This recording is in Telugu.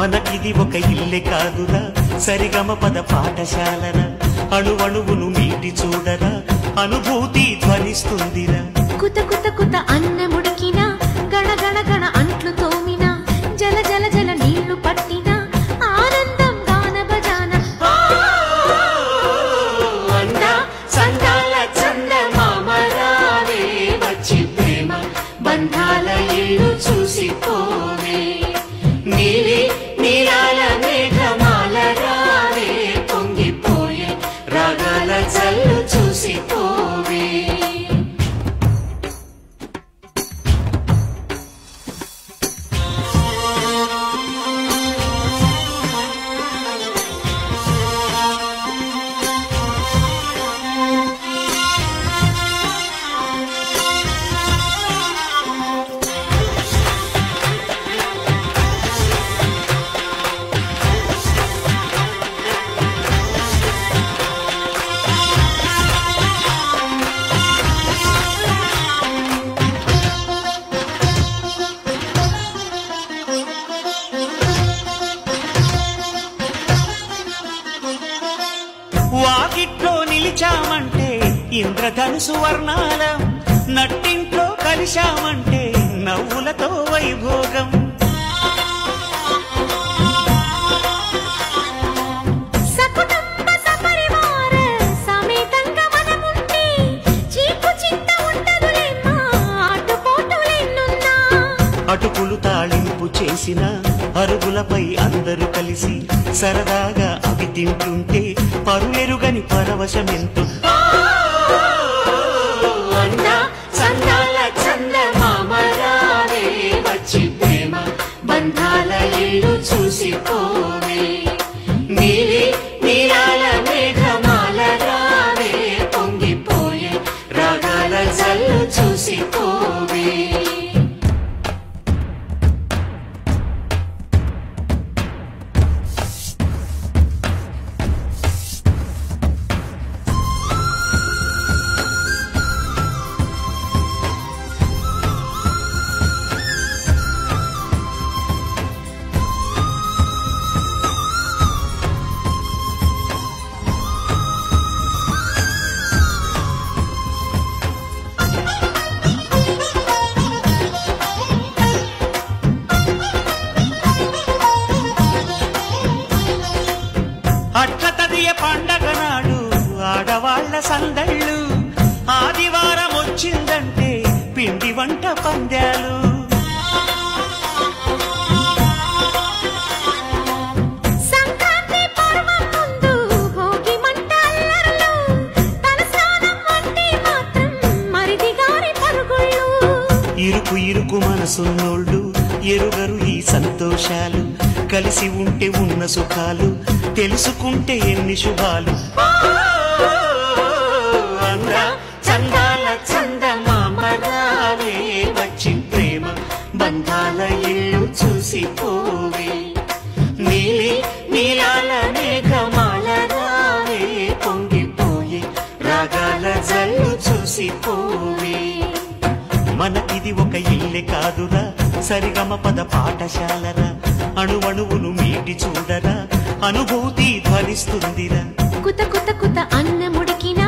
మనకిది ఒక ఇల్లే కాదురా సరిగమ పద పాఠశాలరా అణువణువును మీటి చూడరా అనుభూతి ధ్వనిస్తుందిరా కుత కుత కుత అన్నముడికిన గణ గణ గణ అంట్లు తోమిన జల జల జల నీళ్లు పట్టిన ఆనందం గాన బజాన అందా సందాల చందమామరావే వచ్చి ప్రేమ బంధాల ఇల్లు చూసిపోవే నీలి నీలాల మేఘమాల రావే పొంగిపోయే రాగాల చల్లు చూసిపోవే వాకిట్లో నిలిచామంటే ఇంద్రధనుసు వర్ణాలం నట్టింట్లో కలిశామంటే నవ్వులతో వైభోగం సకుటుంబ సపరివార సమేతంగా మనముంటే చీకు చింత ఉండదులేమ్మా ఆటుపోటులెన్నున్నా అటుకులు తాళింపు చేసిన అరుగులపై అందరూ కలిసి సరదాగా అవి తింటుంటే పరులెరుగని పరవశమెంతో అందా సందాల చందమామరావే వచ్చి ప్రేమ బంధాల ఇల్లు చూసిపోవే నీలి నీలాల మేఘమాల రావే పొంగిపోయే రాగాల జల్లు చూసిపోవే అట్లతదియ పండగ నాడు ఆడవాళ్ల సందళ్ళు ఆదివారం వచ్చిందంటే పిండి వంట పందాలు సంక్రాంతి పర్వం ముందు భోగి మంట అల్లర్లు తలస్నానం అంటే మాత్రం మరిది గారి పరుగుళ్ళు ఇరుకు ఇరుకు మనసున్నోళ్ళు ఎరుగరు ఈ సంతోషాలు కలిసి ఉంటే ఉన్న సుఖాలు తెలుసుకుంటే ఎన్ని శుభాలు అందా చందాల చందమామరావే వచ్చి ప్రేమ బంధాల ఇల్లు చూసిపోవే నీలి నీలాల మేఘమాల రావే పొంగిపోయే రాగాల జల్లు చూసిపోవే మనకిది ఒక ఇల్లే కాదురా సరిగమ పద పాఠశాలరా అణువణువును మీటి చూడరా అనుభూతి ధ్వనిస్తుందిరా కుత కుత కుత అన్నముడికిన